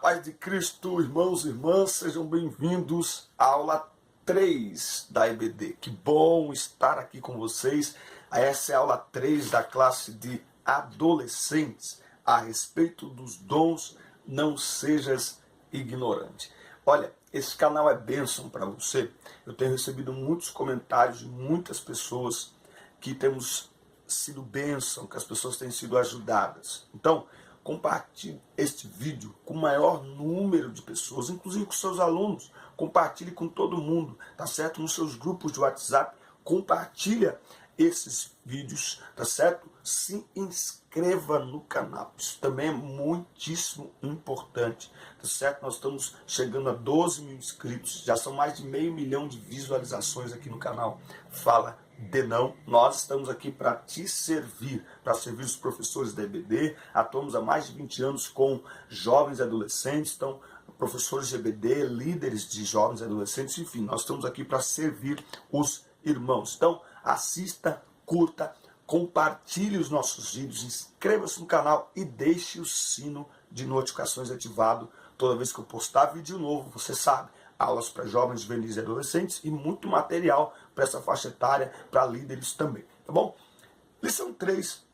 paz de Cristo, irmãos e irmãs, sejam bem-vindos à aula 3 da EBD. Que bom estar aqui com vocês. Essa é a aula 3 da classe de adolescentes a respeito dos dons. Não sejas ignorante. Olha, esse canal é bênção para você. Eu tenho recebido muitos comentários de muitas pessoas que temos sido bênção, que as pessoas têm sido ajudadas. Então, compartilhe este vídeo com o maior número de pessoas, inclusive com seus alunos. Compartilhe com todo mundo, tá certo? Nos seus grupos de WhatsApp, compartilha esses vídeos, tá certo? Se inscreva no canal. Isso também é muitíssimo importante, tá certo? Nós estamos chegando a 12 mil inscritos, já são mais de 500 mil de visualizações aqui no canal. Fala de não, nós estamos aqui para te servir, para servir os professores da EBD. Atuamos há mais de 20 anos com jovens e adolescentes, então professores de EBD, líderes de jovens e adolescentes, enfim, nós estamos aqui para servir os irmãos. Então, assista, curta, compartilhe os nossos vídeos, inscreva-se no canal e deixe o sino de notificações ativado toda vez que eu postar vídeo novo. Você sabe, aulas para jovens, juvenis e adolescentes e muito material para essa faixa etária, para líderes também, tá bom? Lição 3,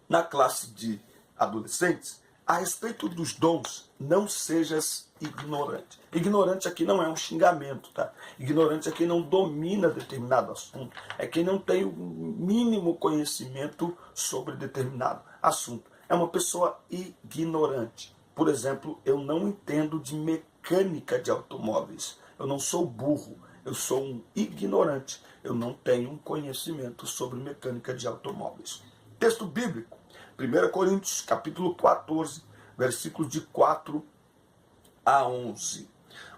na classe de adolescentes, a respeito dos dons, não sejas ignorante. Ignorante aqui não é um xingamento, tá? Ignorante é quem não domina determinado assunto, é quem não tem o mínimo conhecimento sobre determinado assunto. É uma pessoa ignorante. Por exemplo, eu não entendo de mecânica de automóveis. Eu não sou burro, eu sou um ignorante. Eu não tenho um conhecimento sobre mecânica de automóveis. Texto bíblico, 1 Coríntios, capítulo 14, versículos de 4 a 11.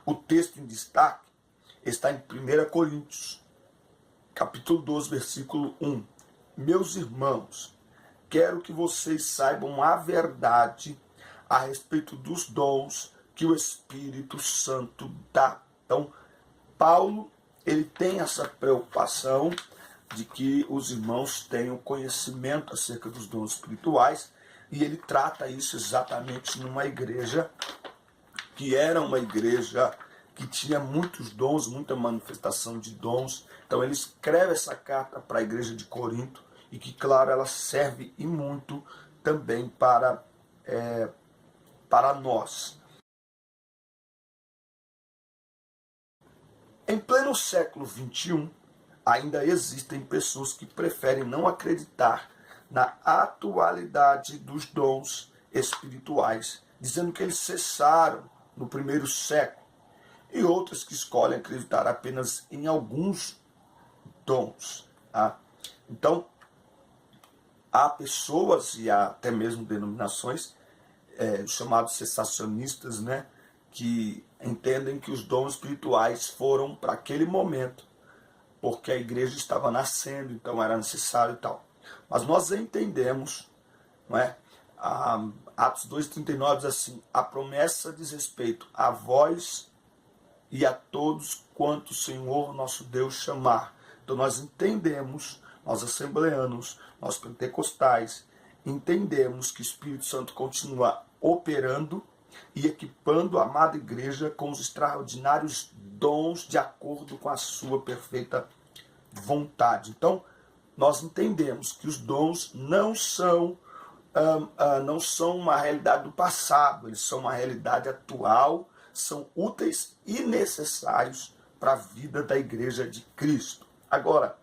O texto em destaque está em 1 Coríntios, capítulo 12, versículo 1. Meus irmãos, quero que vocês saibam a verdade a respeito dos dons que o Espírito Santo dá. Então, Paulo, ele tem essa preocupação de que os irmãos tenham conhecimento acerca dos dons espirituais, e ele trata isso exatamente numa igreja que era uma igreja que tinha muitos dons, muita manifestação de dons. Então ele escreve essa carta para a igreja de Corinto, e que, claro, ela serve e muito também para nós. Em pleno século XXI, ainda existem pessoas que preferem não acreditar na atualidade dos dons espirituais, dizendo que eles cessaram no primeiro século, e outras que escolhem acreditar apenas em alguns dons. Tá? Então, há pessoas e há até mesmo denominações chamados cessacionistas, né, que entendem que os dons espirituais foram para aquele momento, porque a igreja estava nascendo, então era necessário e tal. Mas nós entendemos, não é? Atos 2,39 diz assim: a promessa diz respeito a vós e a todos quanto o Senhor nosso Deus chamar. Então nós entendemos, nós assembleanos, nós pentecostais, entendemos que o Espírito Santo continua operando e equipando a amada igreja com os extraordinários dons de acordo com a sua perfeita vontade. Então, nós entendemos que os dons não são uma realidade do passado, eles são uma realidade atual, são úteis e necessários para a vida da igreja de Cristo. Agora,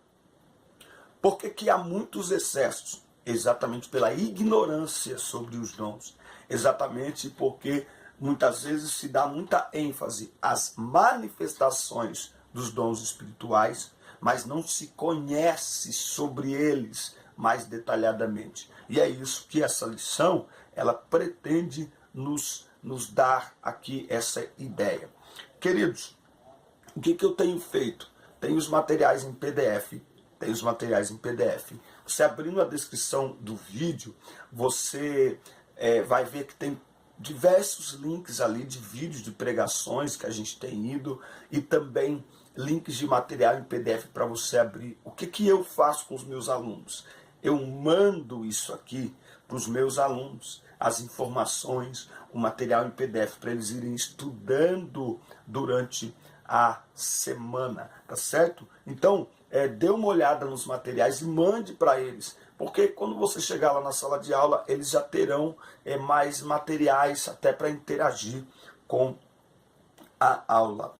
por que há muitos excessos? Exatamente pela ignorância sobre os dons. Exatamente porque muitas vezes se dá muita ênfase às manifestações dos dons espirituais, mas não se conhece sobre eles mais detalhadamente. E é isso que essa lição ela pretende nos dar aqui, essa ideia. Queridos, o que eu tenho feito? Tem os materiais em PDF. Você abrindo a descrição do vídeo, você vai ver que tem diversos links ali de vídeos de pregações que a gente tem ido, e também links de material em PDF para você abrir. O que eu faço com os meus alunos? Eu mando isso aqui para os meus alunos, as informações, o material em PDF para eles irem estudando durante a semana, tá certo? Então, dê uma olhada nos materiais e mande para eles, porque quando você chegar lá na sala de aula, eles já terão mais materiais até para interagir com a aula.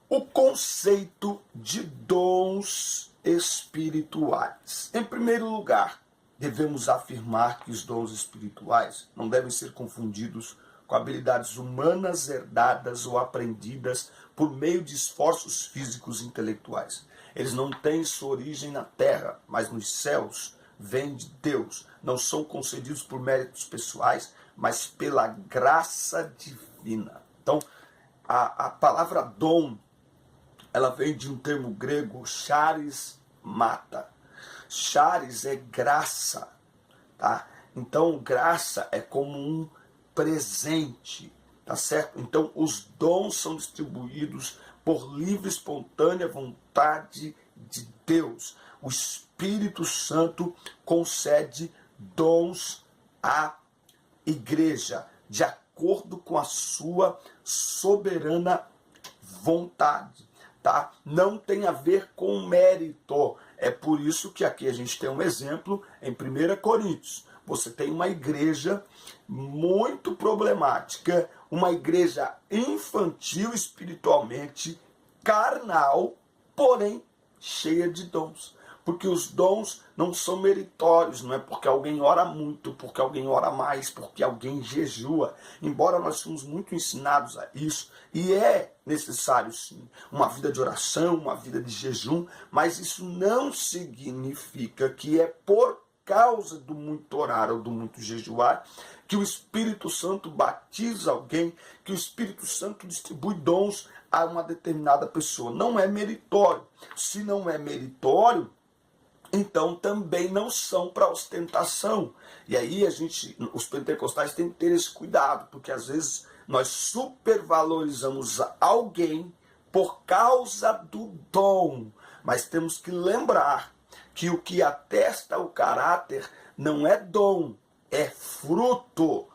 O conceito de dons espirituais. Em primeiro lugar, devemos afirmar que os dons espirituais não devem ser confundidos com habilidades humanas herdadas ou aprendidas por meio de esforços físicos e intelectuais. Eles não têm sua origem na terra, mas nos céus, vêm de Deus. Não são concedidos por méritos pessoais, mas pela graça divina. Então, a palavra dom, ela vem de um termo grego, charis mata. Charis é graça, tá? Então, graça é como um presente, tá certo? Então, os dons são distribuídos por livre e espontânea vontade de Deus. O Espírito Santo concede dons à igreja, de acordo com a sua soberana vontade, tá? Não tem a ver com mérito. É por isso que aqui a gente tem um exemplo em 1 Coríntios. Você tem uma igreja muito problemática, uma igreja infantil espiritualmente, carnal, porém cheia de dons. Porque os dons não são meritórios, não é porque alguém ora muito, porque alguém ora mais, porque alguém jejua. Embora nós somos muito ensinados a isso, e é necessário sim, uma vida de oração, uma vida de jejum, mas isso não significa que é por causa do muito orar ou do muito jejuar que o Espírito Santo batiza alguém, que o Espírito Santo distribui dons a uma determinada pessoa. Não é meritório. Se não é meritório, então também não são para ostentação. E aí os pentecostais têm que ter esse cuidado, porque às vezes nós supervalorizamos alguém por causa do dom. Mas temos que lembrar que o que atesta o caráter não é dom, é fruto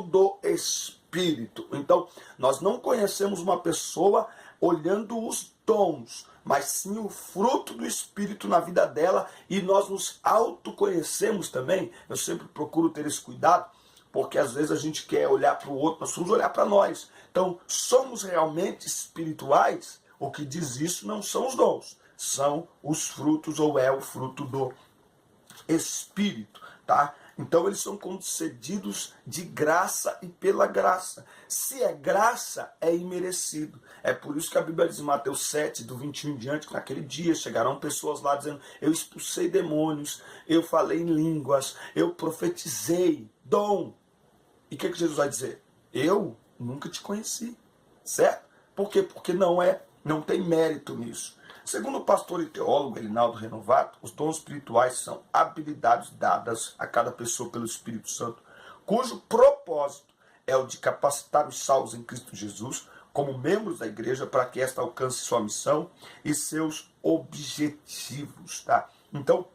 do Espírito. Então, nós não conhecemos uma pessoa olhando os dons, mas sim o fruto do Espírito na vida dela, e nós nos autoconhecemos também. Eu sempre procuro ter esse cuidado, porque às vezes a gente quer olhar para o outro, nós vamos olhar para nós. Então, somos realmente espirituais? O que diz isso não são os dons, são os frutos, ou é o fruto do Espírito, tá? Então eles são concedidos de graça e pela graça. Se é graça, é imerecido. É por isso que a Bíblia diz em Mateus 7, do 21 em diante, que naquele dia chegarão pessoas lá dizendo: eu expulsei demônios, eu falei em línguas, eu profetizei, dom. E o que Jesus vai dizer? Eu nunca te conheci, certo? Por quê? Porque não tem mérito nisso. Segundo o pastor e teólogo Elinaldo Renovato, os dons espirituais são habilidades dadas a cada pessoa pelo Espírito Santo, cujo propósito é o de capacitar os salvos em Cristo Jesus como membros da igreja para que esta alcance sua missão e seus objetivos, tá? Então,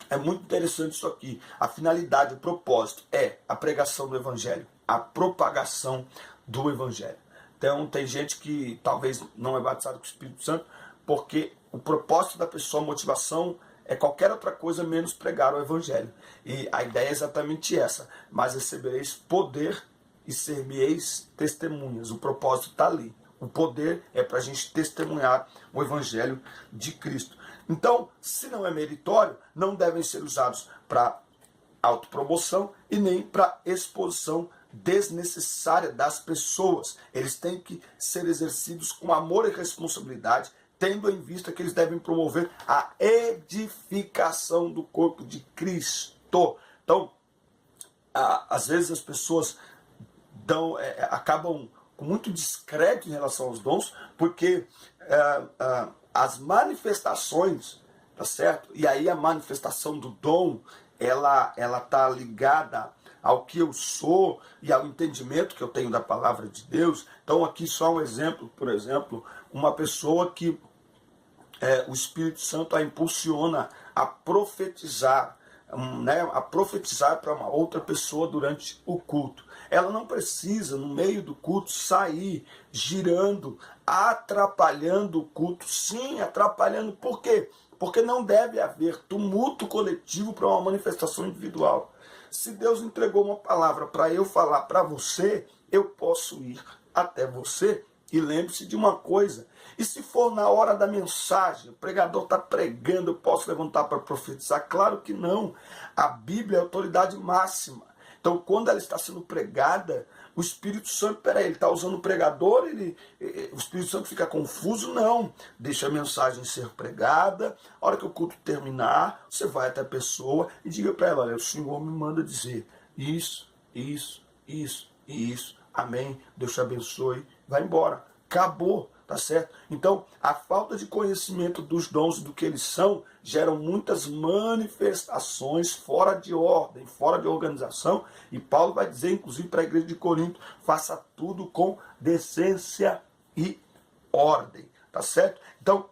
é muito interessante isso aqui. A finalidade, o propósito é a pregação do Evangelho, a propagação do Evangelho. Então, tem gente que talvez não é batizado com o Espírito Santo, porque o propósito da pessoa, a motivação, é qualquer outra coisa menos pregar o Evangelho. E a ideia é exatamente essa: mas recebereis poder e ser-me-eis testemunhas. O propósito está ali. O poder é para a gente testemunhar o Evangelho de Cristo. Então, se não é meritório, não devem ser usados para autopromoção e nem para exposição desnecessária das pessoas. Eles têm que ser exercidos com amor e responsabilidade, tendo em vista que eles devem promover a edificação do corpo de Cristo. Então, às vezes as pessoas acabam com muito descrédito em relação aos dons, porque as manifestações, tá certo? E aí a manifestação do dom, ela está ligada ao que eu sou e ao entendimento que eu tenho da palavra de Deus. Então aqui só um exemplo, por exemplo, uma pessoa que o Espírito Santo a impulsiona a profetizar, a profetizar para uma outra pessoa durante o culto. Ela não precisa, no meio do culto, sair girando, atrapalhando o culto. Sim, atrapalhando. Por quê? Porque não deve haver tumulto coletivo para uma manifestação individual. Se Deus entregou uma palavra para eu falar para você, eu posso ir até você. E lembre-se de uma coisa, e se for na hora da mensagem, o pregador está pregando, eu posso levantar para profetizar? Claro que não. A Bíblia é a autoridade máxima. Então, quando ela está sendo pregada, o Espírito Santo, ele está usando o pregador, o Espírito Santo fica confuso? Não. Deixa a mensagem ser pregada, a hora que o culto terminar, você vai até a pessoa e diga para ela, olha, o Senhor me manda dizer isso, isso, isso e isso. Amém. Deus te abençoe. Vai embora. Acabou. Tá certo? Então, a falta de conhecimento dos dons e do que eles são geram muitas manifestações fora de ordem, fora de organização. E Paulo vai dizer, inclusive, para a igreja de Corinto, faça tudo com decência e ordem. Tá certo? Então,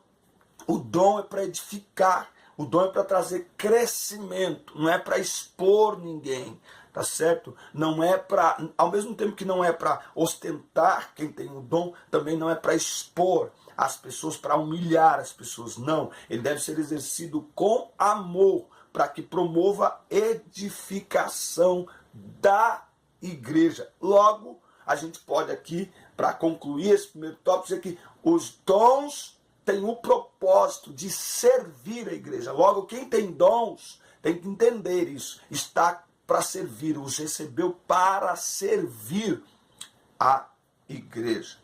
o dom é para edificar. O dom é para trazer crescimento, não é para expor ninguém, tá certo? Não é para, ao mesmo tempo que não é para ostentar quem tem o dom, também não é para expor as pessoas, para humilhar as pessoas, não. Ele deve ser exercido com amor, para que promova edificação da igreja. Logo, a gente pode aqui, para concluir esse primeiro tópico, dizer que os dons tem o propósito de servir a igreja. Logo, quem tem dons tem que entender isso. Está para servir, os recebeu para servir a igreja.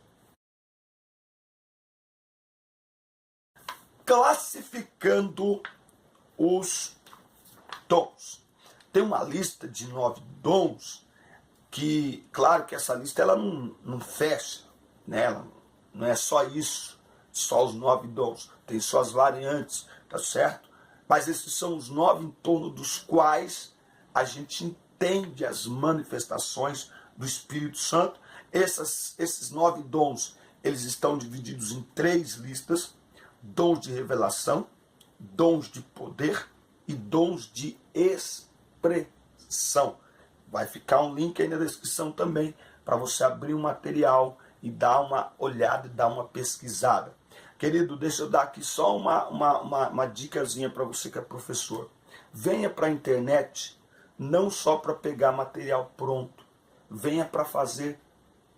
Classificando os dons. Tem uma lista de 9 dons que, claro que essa lista ela não fecha, né? Ela não é só isso. Só os 9 dons, tem suas variantes, tá certo? Mas esses são os 9 em torno dos quais a gente entende as manifestações do Espírito Santo. Esses 9 dons, eles estão divididos em 3 listas: dons de revelação, dons de poder e dons de expressão. Vai ficar um link aí na descrição também, para você abrir um material e dar uma olhada e dar uma pesquisada. Querido, deixa eu dar aqui só uma dicasinha para você que é professor. Venha para a internet não só para pegar material pronto, venha para fazer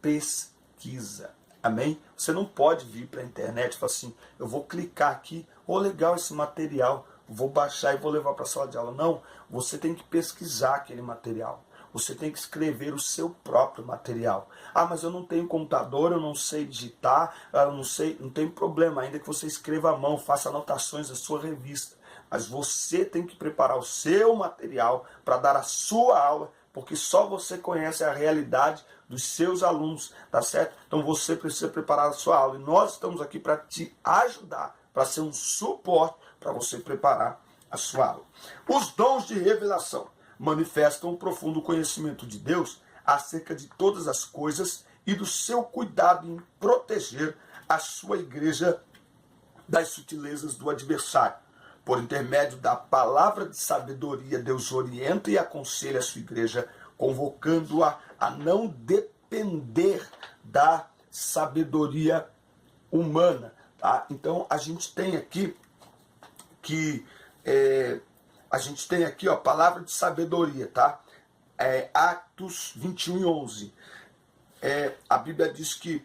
pesquisa. Amém? Você não pode vir para a internet e falar assim, eu vou clicar aqui, legal esse material, vou baixar e vou levar para a sala de aula. Não, você tem que pesquisar aquele material. Você tem que escrever o seu próprio material. Ah, mas eu não tenho computador, eu não sei digitar, eu não sei, não tem problema, ainda que você escreva à mão, faça anotações da sua revista. Mas você tem que preparar o seu material para dar a sua aula, porque só você conhece a realidade dos seus alunos, tá certo? Então você precisa preparar a sua aula. E nós estamos aqui para te ajudar, para ser um suporte para você preparar a sua aula. Os dons de revelação manifestam um profundo conhecimento de Deus acerca de todas as coisas e do seu cuidado em proteger a sua igreja das sutilezas do adversário. Por intermédio da palavra de sabedoria, Deus orienta e aconselha a sua igreja, convocando-a a não depender da sabedoria humana. Tá? Então a gente tem aqui a palavra de sabedoria, tá? Atos 21:11. A Bíblia diz que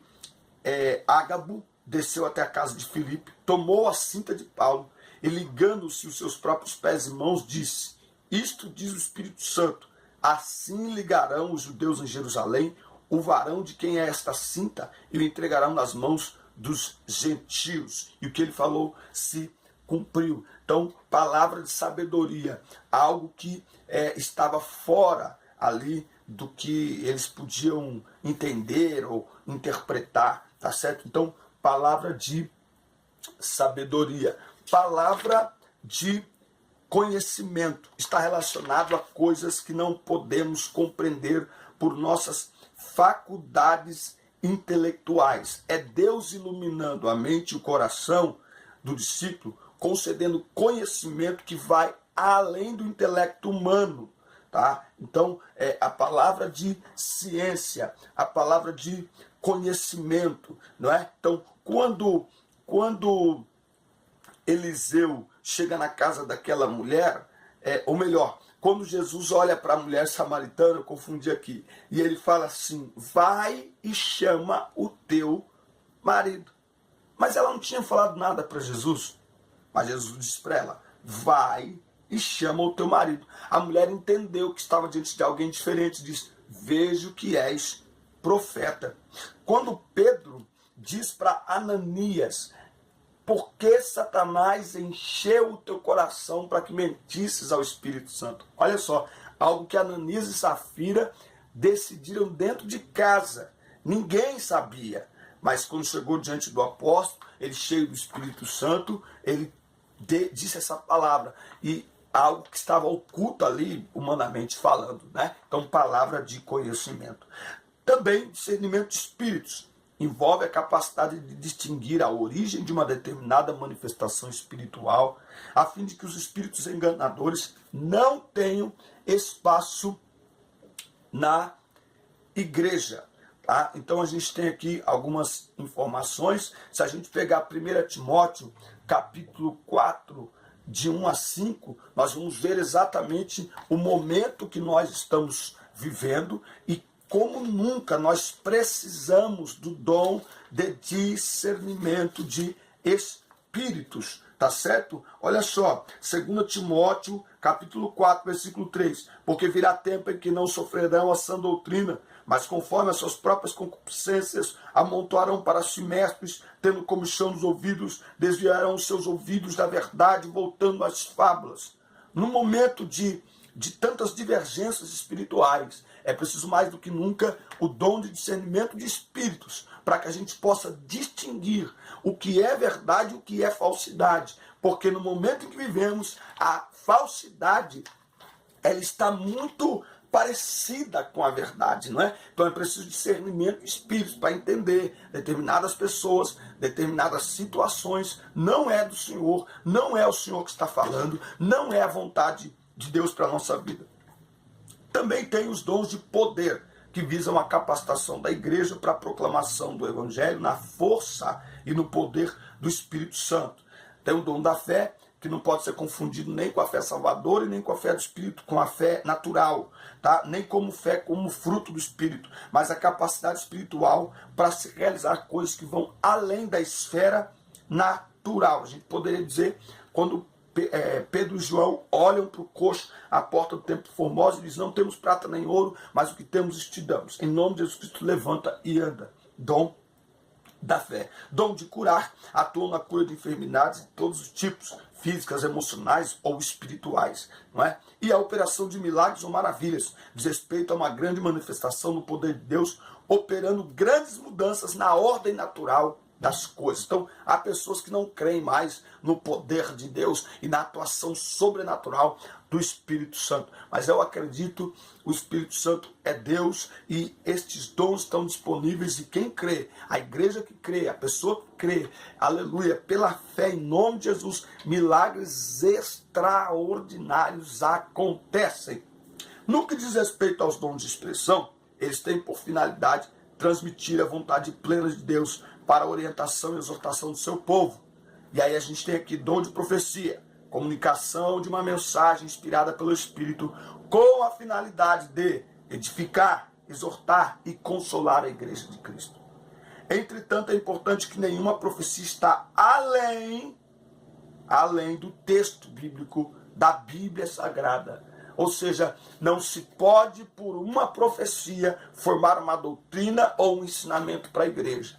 Ágabo desceu até a casa de Filipe, tomou a cinta de Paulo e, ligando-se os seus próprios pés e mãos, disse: isto diz o Espírito Santo, assim ligarão os judeus em Jerusalém o varão de quem é esta cinta e o entregarão nas mãos dos gentios. E o que ele falou se cumpriu. Então, palavra de sabedoria, algo que estava fora ali do que eles podiam entender ou interpretar, tá certo? Então, palavra de sabedoria, palavra de conhecimento, está relacionado a coisas que não podemos compreender por nossas faculdades intelectuais. É Deus iluminando a mente e o coração do discípulo, concedendo conhecimento que vai além do intelecto humano, tá? Então, a palavra de ciência, a palavra de conhecimento, não é? Então, quando Eliseu chega na casa daquela mulher, ou melhor, quando Jesus olha para a mulher samaritana, eu confundi aqui, e ele fala assim, vai e chama o teu marido. Mas ela não tinha falado nada para Jesus. Mas Jesus disse para ela, vai e chama o teu marido. A mulher entendeu que estava diante de alguém diferente, disse, vejo que és profeta. Quando Pedro diz para Ananias, por que Satanás encheu o teu coração para que mentisses ao Espírito Santo? Olha só, algo que Ananias e Safira decidiram dentro de casa. Ninguém sabia. Mas quando chegou diante do apóstolo, ele cheio do Espírito Santo, ele disse essa palavra. E algo que estava oculto ali, humanamente falando, né? Então, palavra de conhecimento. Também discernimento de espíritos. Envolve a capacidade de distinguir a origem de uma determinada manifestação espiritual, a fim de que os espíritos enganadores não tenham espaço na igreja. Tá? Então a gente tem aqui algumas informações. Se a gente pegar 1 Timóteo, capítulo 4, de 1 a 5, nós vamos ver exatamente o momento que nós estamos vivendo e como nunca nós precisamos do dom de discernimento de espíritos, tá certo? Olha só, 2 Timóteo, capítulo 4, versículo 3, porque virá tempo em que não sofrerão a sã doutrina, mas conforme as suas próprias concupiscências amontoarão para si mestres, tendo comichão nos ouvidos, desviarão os seus ouvidos da verdade, voltando às fábulas. No momento de tantas divergências espirituais, é preciso mais do que nunca o dom de discernimento de espíritos, para que a gente possa distinguir o que é verdade e o que é falsidade. Porque no momento em que vivemos, a falsidade ela está muito parecida com a verdade, não é? Então é preciso discernimento de espíritos para entender determinadas pessoas, determinadas situações, não é do Senhor, não é o Senhor que está falando, não é a vontade de Deus para a nossa vida. Também tem os dons de poder, que visam a capacitação da igreja para a proclamação do Evangelho na força e no poder do Espírito Santo. Tem o dom da fé, que não pode ser confundido nem com a fé salvadora e nem com a fé do Espírito, com a fé natural, tá? Nem como fé como fruto do Espírito, mas a capacidade espiritual para se realizar coisas que vão além da esfera natural. A gente poderia dizer, quando Pedro e João olham para o coxo à porta do templo formoso e dizem, não temos prata nem ouro, mas o que temos te damos. Em nome de Jesus Cristo, levanta e anda. Dom da fé. Dom de curar, atuam na cura de enfermidades de todos os tipos, físicas, emocionais ou espirituais. Não é? E a operação de milagres ou maravilhas, diz respeito a uma grande manifestação do poder de Deus, operando grandes mudanças na ordem natural das coisas. Então, há pessoas que não creem mais no poder de Deus e na atuação sobrenatural do Espírito Santo. Mas eu acredito, o Espírito Santo é Deus e estes dons estão disponíveis e quem crê, a igreja que crê, a pessoa que crê, aleluia, pela fé em nome de Jesus, milagres extraordinários acontecem. No que diz respeito aos dons de expressão, eles têm por finalidade transmitir a vontade plena de Deus para a orientação e exortação do seu povo. E aí a gente tem aqui dom de profecia, comunicação de uma mensagem inspirada pelo Espírito, com a finalidade de edificar, exortar e consolar a igreja de Cristo. Entretanto, é importante que nenhuma profecia está além do texto bíblico, da Bíblia Sagrada. Ou seja, não se pode, por uma profecia, formar uma doutrina ou um ensinamento para a igreja.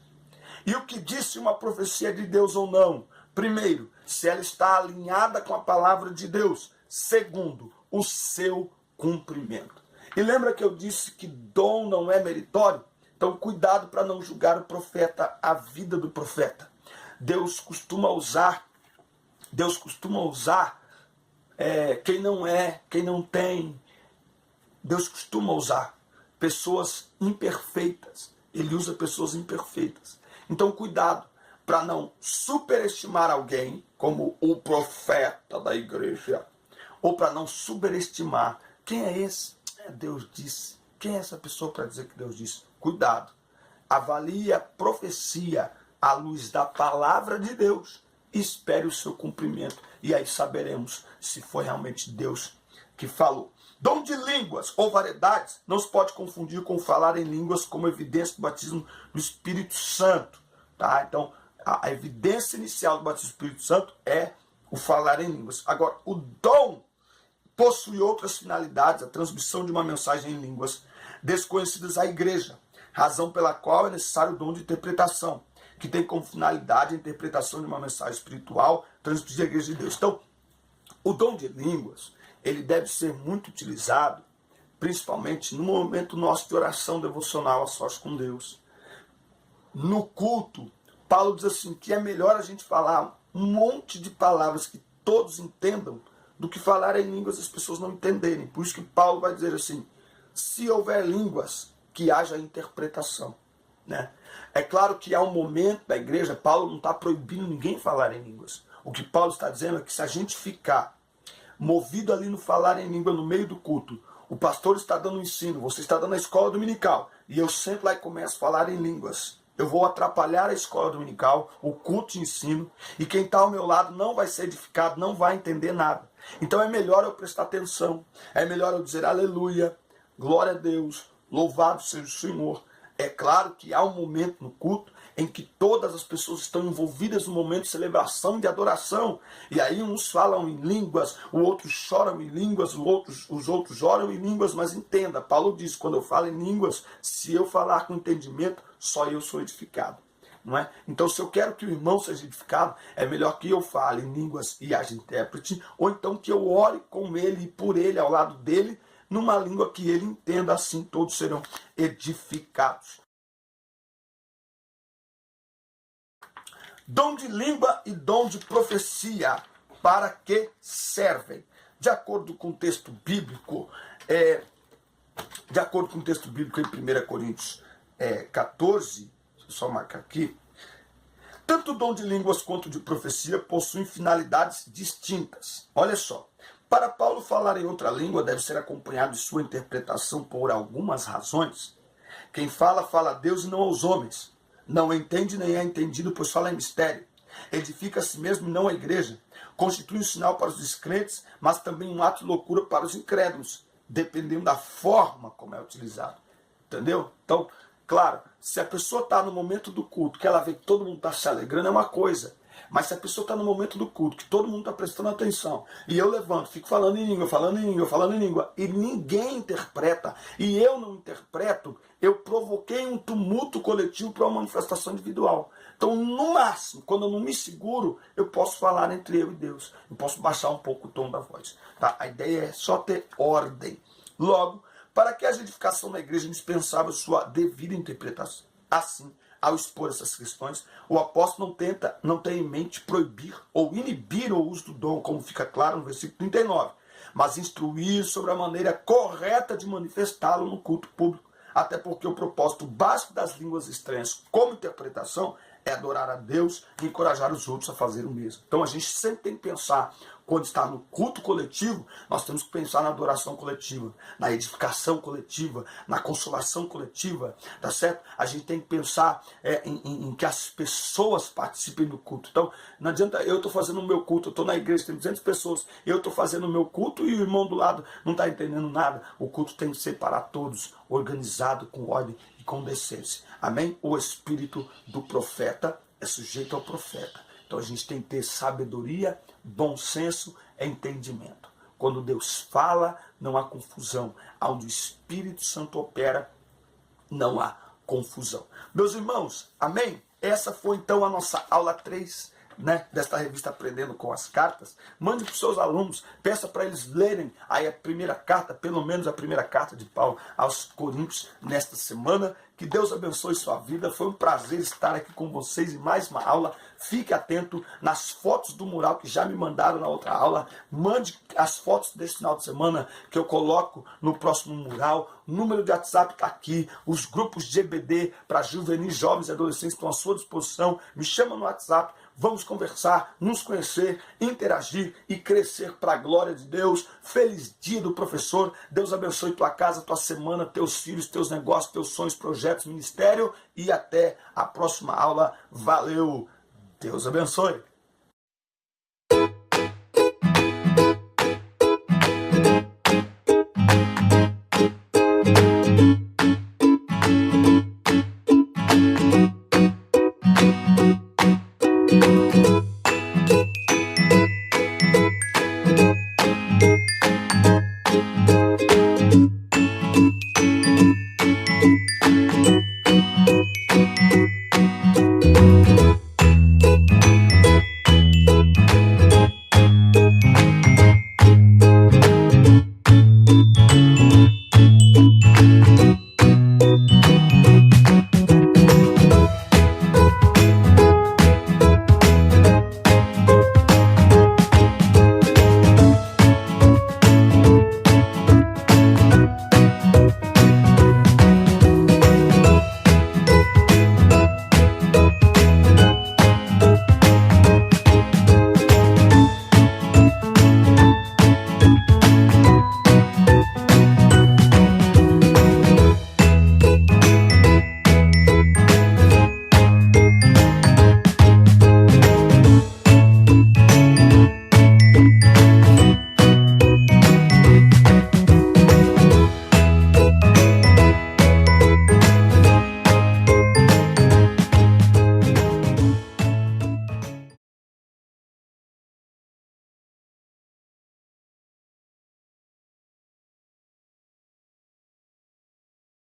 E o que disse uma profecia de Deus ou não? Primeiro, se ela está alinhada com a palavra de Deus. Segundo, o seu cumprimento. E lembra que eu disse que dom não é meritório? Então cuidado para não julgar o profeta, a vida do profeta. Deus costuma usar quem não é, quem não tem. Deus costuma usar pessoas imperfeitas. Ele usa pessoas imperfeitas. Então cuidado para não superestimar alguém como o profeta da igreja, ou para não superestimar. Quem é esse? Deus disse. Quem é essa pessoa para dizer que Deus disse? Cuidado. Avalie a profecia à luz da palavra de Deus. Espere o seu cumprimento. E aí saberemos se foi realmente Deus que falou. Dom de línguas ou variedades não se pode confundir com falar em línguas como evidência do batismo do Espírito Santo. Tá? Então, a evidência inicial do batismo do Espírito Santo é o falar em línguas. Agora, o dom possui outras finalidades, a transmissão de uma mensagem em línguas desconhecidas à igreja, razão pela qual é necessário o dom de interpretação, que tem como finalidade a interpretação de uma mensagem espiritual transmitida à igreja de Deus. Então, o dom de línguas, ele deve ser muito utilizado, principalmente no momento nosso de oração devocional a sós com Deus. No culto, Paulo diz assim, que é melhor a gente falar um monte de palavras que todos entendam, do que falar em línguas e as pessoas não entenderem. Por isso que Paulo vai dizer assim, se houver línguas, que haja interpretação. Né? É claro que há um momento da igreja, Paulo não está proibindo ninguém falar em línguas. O que Paulo está dizendo é que se a gente ficar movido ali no falar em língua no meio do culto, o pastor está dando um ensino, você está dando a escola dominical, e eu sento lá e começo a falar em línguas. Eu vou atrapalhar a escola dominical, o culto de ensino, e quem está ao meu lado não vai ser edificado, não vai entender nada. Então é melhor eu prestar atenção, é melhor eu dizer aleluia, glória a Deus, louvado seja o Senhor. É claro que há um momento no culto em que todas as pessoas estão envolvidas no momento de celebração e de adoração. E aí uns falam em línguas, os outros choram em línguas, os outros oram em línguas, mas entenda, Paulo diz, quando eu falo em línguas, se eu falar com entendimento, só eu sou edificado. Não é? Então, se eu quero que o irmão seja edificado, é melhor que eu fale em línguas e haja intérprete, ou então que eu ore com ele e por ele, ao lado dele, numa língua que ele entenda, assim todos serão edificados. Dom de língua e dom de profecia, para que servem? De acordo com o texto bíblico, em 1 Coríntios 14, deixa eu só marcar aqui, tanto o dom de línguas quanto o de profecia possuem finalidades distintas. Olha só, para Paulo falar em outra língua deve ser acompanhado de sua interpretação por algumas razões. Quem fala, fala a Deus e não aos homens. Não entende nem é entendido, pois fala em mistério. Edifica a si mesmo e não a igreja. Constitui um sinal para os descrentes, mas também um ato de loucura para os incrédulos, dependendo da forma como é utilizado. Entendeu? Então, claro, se a pessoa está no momento do culto, que ela vê que todo mundo está se alegrando, é uma coisa. Mas se a pessoa está no momento do culto, que todo mundo está prestando atenção, e eu levanto, fico falando em língua, e ninguém interpreta, e eu não interpreto, eu provoquei um tumulto coletivo para uma manifestação individual. Então, no máximo, quando eu não me seguro, eu posso falar entre eu e Deus. Eu posso baixar um pouco o tom da voz. Tá? A ideia é só ter ordem. Logo, para que haja edificação na igreja, é indispensável sua devida interpretação. Assim, ao expor essas questões, o apóstolo não tem em mente proibir ou inibir o uso do dom, como fica claro no versículo 39, mas instruir sobre a maneira correta de manifestá-lo no culto público, até porque o propósito básico das línguas estranhas como interpretação é adorar a Deus e encorajar os outros a fazer o mesmo. Então a gente sempre tem que pensar, quando está no culto coletivo, nós temos que pensar na adoração coletiva, na edificação coletiva, na consolação coletiva, tá certo? A gente tem que pensar em que as pessoas participem do culto. Então, não adianta eu estou fazendo o meu culto, eu estou na igreja, tem 200 pessoas, eu estou fazendo o meu culto e o irmão do lado não está entendendo nada. O culto tem que ser para todos, organizado, com ordem e com decência. Amém? O espírito do profeta é sujeito ao profeta. Então a gente tem que ter sabedoria, bom senso e entendimento. Quando Deus fala, não há confusão. Onde o Espírito Santo opera, não há confusão. Meus irmãos, amém? Essa foi então a nossa aula 3, desta revista Aprendendo com as Cartas. Mande para os seus alunos, peça para eles lerem aí a primeira carta, pelo menos a primeira carta de Paulo aos Coríntios nesta semana. Que Deus abençoe sua vida. Foi um prazer estar aqui com vocês em mais uma aula. Fique atento nas fotos do mural que já me mandaram na outra aula. Mande as fotos desse final de semana que eu coloco no próximo mural. O número de WhatsApp está aqui. Os grupos de EBD para juvenis, jovens e adolescentes estão à sua disposição. Me chama no WhatsApp. vamos conversar, nos conhecer, interagir e crescer para a glória de Deus. Feliz dia do professor. Deus abençoe tua casa, tua semana, teus filhos, teus negócios, teus sonhos, projetos, ministério e até a próxima aula. Valeu! Deus abençoe!